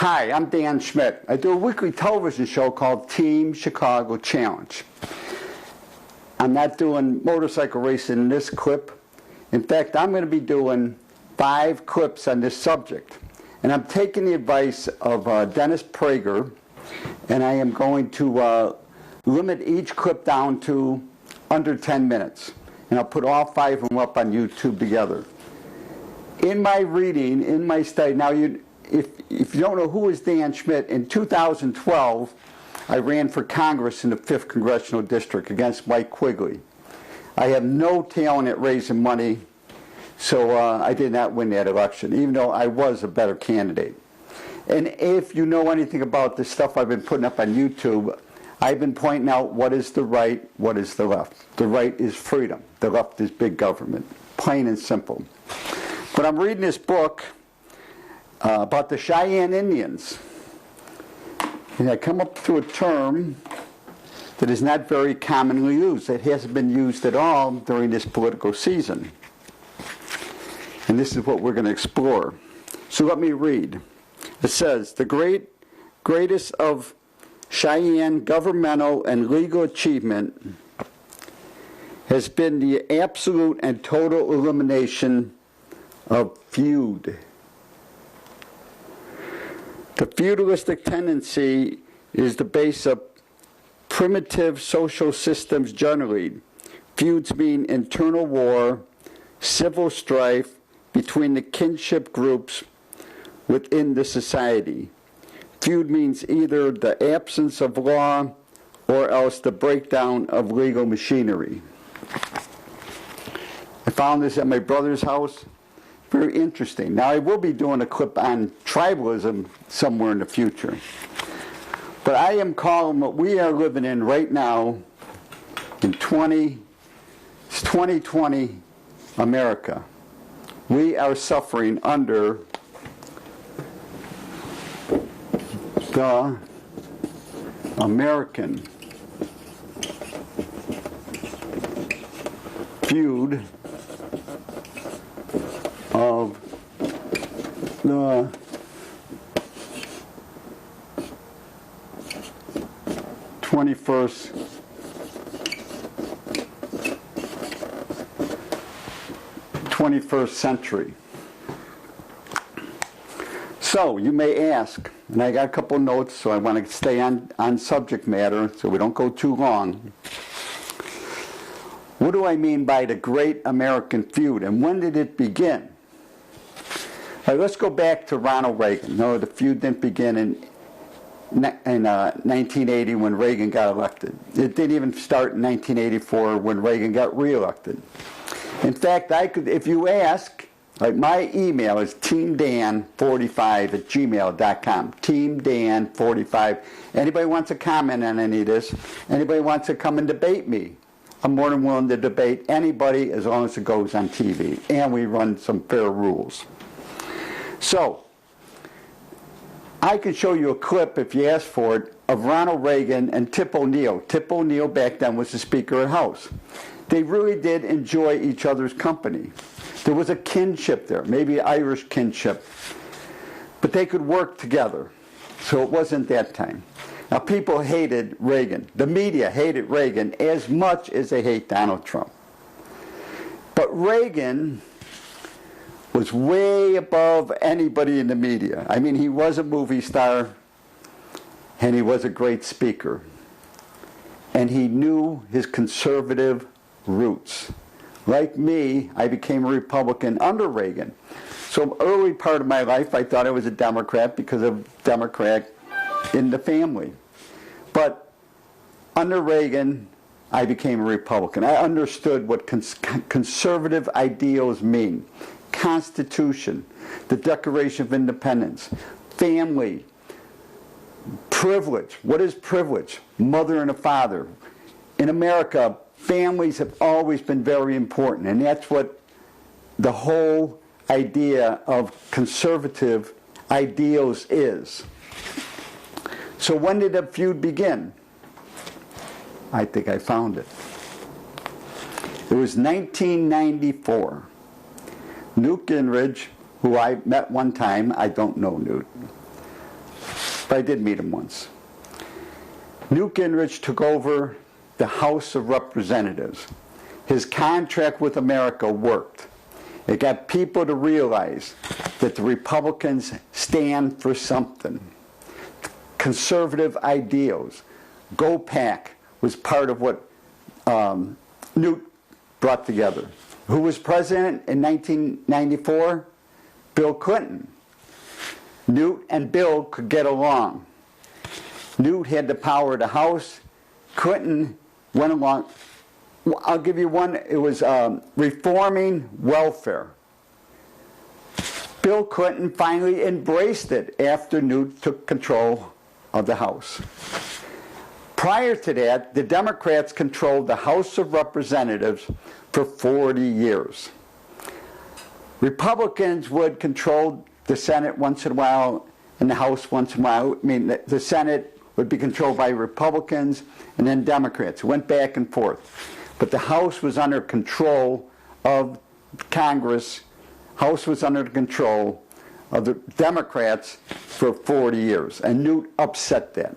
Hi, I'm Dan Schmitt. I do a weekly television show called Team Chicago Challenge. I'm not doing motorcycle racing in this clip. In fact, I'm going to be doing 5 clips on this subject. And I'm taking the advice of Dennis Prager, and I am going to limit each clip down to under 10 minutes. And I'll put all 5 of them up on YouTube together. In my reading, in my study, now if you don't know who is Dan Schmitt, in 2012, I ran for Congress in the 5th Congressional District against Mike Quigley. I have no talent at raising money, so I did not win that election, even though I was a better candidate. And if you know anything about the stuff I've been putting up on YouTube, I've been pointing out what is the right, what is the left. The right is freedom. The left is big government. Plain and simple. But I'm reading this book about the Cheyenne Indians. And I come up to a term that is not very commonly used. It hasn't been used at all during this political season. And this is what we're going to explore. So let me read. It says, the greatest of Cheyenne governmental and legal achievement has been the absolute and total elimination of feud. The feudalistic tendency is the base of primitive social systems generally. Feuds mean internal war, civil strife between the kinship groups within the society. Feud means either the absence of law or else the breakdown of legal machinery. I found this at my brother's house. Very interesting. Now I will be doing a clip on tribalism somewhere in the future. But I am calling what we are living in right now in 2020 America. We are suffering under the American feud of the 21st century. So you may ask, and I got a couple notes, so I want to stay on subject matter so we don't go too long. What do I mean by the Great American Feud, and when did it begin? All right, let's go back to Ronald Reagan. No, the feud didn't begin in 1980 when Reagan got elected. It didn't even start in 1984 when Reagan got reelected. In fact, if you ask, like my email is teamdan45@gmail.com. Teamdan45. Anybody wants to comment on any of this? Anybody wants to come and debate me? I'm more than willing to debate anybody as long as it goes on TV. And we run some fair rules. So, I could show you a clip, if you ask for it, of Ronald Reagan and Tip O'Neill. Tip O'Neill back then was the Speaker of the House. They really did enjoy each other's company. There was a kinship there, maybe Irish kinship. But they could work together. So it wasn't that time. Now people hated Reagan. The media hated Reagan as much as they hate Donald Trump. But Reagan was way above anybody in the media. I mean, he was a movie star, and he was a great speaker. And he knew his conservative roots. Like me, I became a Republican under Reagan. So early part of my life, I thought I was a Democrat because of Democrat in the family. But under Reagan, I became a Republican. I understood what conservative ideals mean. Constitution, the Declaration of Independence, family, privilege. What is privilege? Mother and a father. In America, families have always been very important, and that's what the whole idea of conservative ideals is. So when did the feud begin? I think I found it. It was 1994. Newt Gingrich, who I met one time, I don't know Newt, but I did meet him once. Newt Gingrich took over the House of Representatives. His contract with America worked. It got people to realize that the Republicans stand for something. Conservative ideals. Go Pack was part of what Newt brought together. Who was president in 1994? Bill Clinton. Newt and Bill could get along. Newt had the power of the House. Clinton went along. I'll give you one. It was reforming welfare. Bill Clinton finally embraced it after Newt took control of the House. Prior to that, the Democrats controlled the House of Representatives for 40 years. Republicans would control the Senate once in a while and the House once in a while. I mean, the Senate would be controlled by Republicans and then Democrats. It went back and forth. But the House was under control of Congress. House was under control of the Democrats for 40 years. And Newt upset that.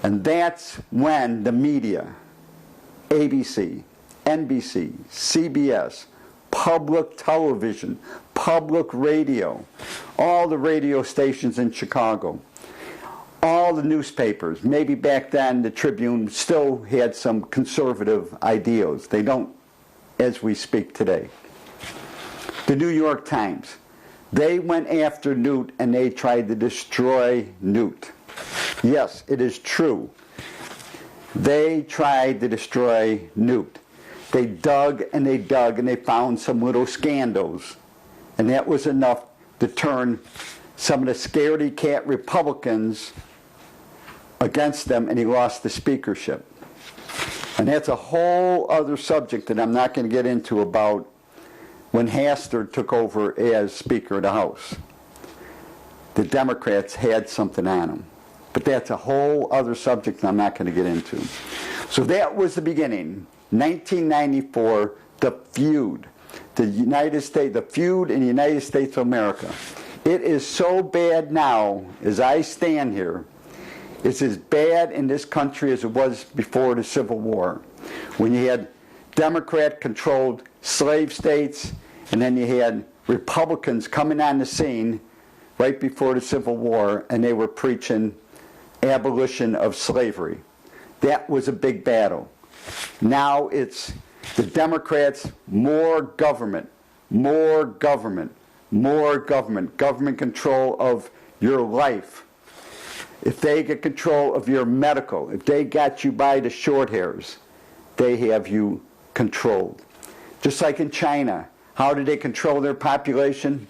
And that's when the media, ABC, NBC, CBS, public television, public radio, all the radio stations in Chicago, all the newspapers, maybe back then the Tribune still had some conservative ideals. They don't as we speak today. The New York Times, they went after Newt and they tried to destroy Newt. Yes, it is true. They tried to destroy Newt. They dug and they dug and they found some little scandals. And that was enough to turn some of the scaredy cat Republicans against them, and he lost the speakership. And that's a whole other subject that I'm not going to get into about when Hastert took over as Speaker of the House. The Democrats had something on him. But that's a whole other subject I'm not going to get into. So that was the beginning. 1994, the feud. The feud in the United States of America. It is so bad now, as I stand here, it's as bad in this country as it was before the Civil War, when you had Democrat-controlled slave states, and then you had Republicans coming on the scene right before the Civil War, and they were preaching abolition of slavery. That was a big battle. Now it's the Democrats, more government, more government, more government, government control of your life. If they get control of your medical, if they got you by the short hairs, they have you controlled. Just like in China, how do they control their population?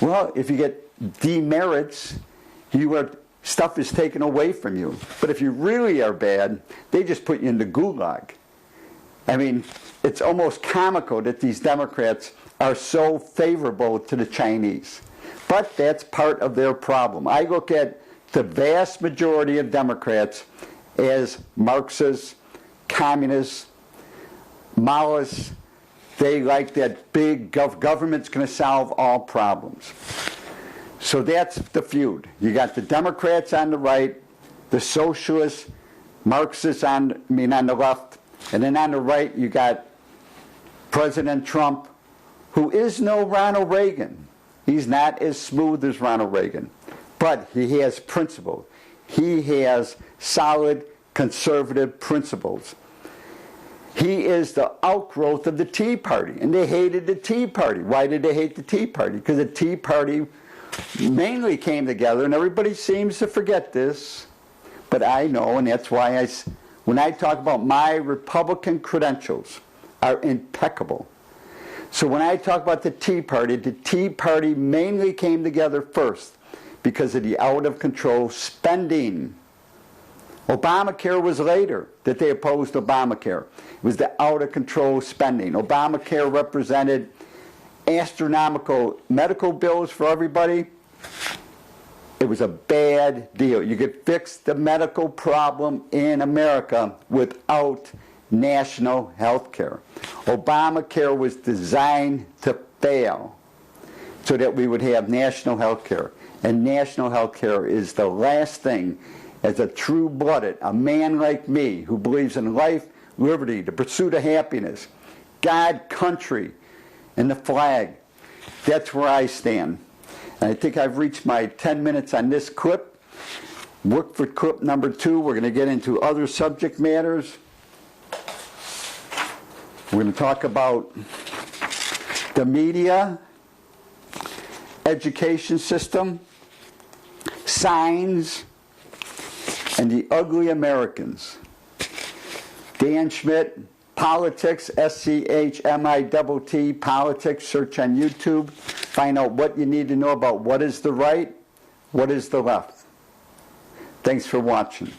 Well, if you get demerits, stuff is taken away from you. But if you really are bad, they just put you in the gulag. I mean, it's almost comical that these Democrats are so favorable to the Chinese. But that's part of their problem. I look at the vast majority of Democrats as Marxists, communists, Maoists. They like that big government's going to solve all problems. So that's the feud. You got the Democrats on the right, the socialists, Marxists on the left, and then on the right you got President Trump, who is no Ronald Reagan. He's not as smooth as Ronald Reagan, but he has principles. He has solid conservative principles. He is the outgrowth of the Tea Party, and they hated the Tea Party. Why did they hate the Tea Party? Because the Tea Party mainly came together, and everybody seems to forget this, but I know, and that's why when I talk about my Republican credentials are impeccable. So when I talk about the Tea Party mainly came together first because of the out-of-control spending. Obamacare was later that they opposed Obamacare. It was the out-of-control spending. Obamacare represented astronomical medical bills for everybody. It was a bad deal. You could fix the medical problem in America without national health care. Obamacare was designed to fail. so that we would have national health care. And national health care is the last thing, as a true-blooded, a man like me who believes in life, liberty, the pursuit of happiness, God, country, and the flag. That's where I stand. And I think I've reached my 10 minutes on this clip. Look for clip number 2. We're going to get into other subject matters. We're going to talk about the media, education system, signs, and the ugly Americans. Dan Schmitt, Politics, SCHMITT, Politics, search on YouTube. Find out what you need to know about what is the right, what is the left. Thanks for watching.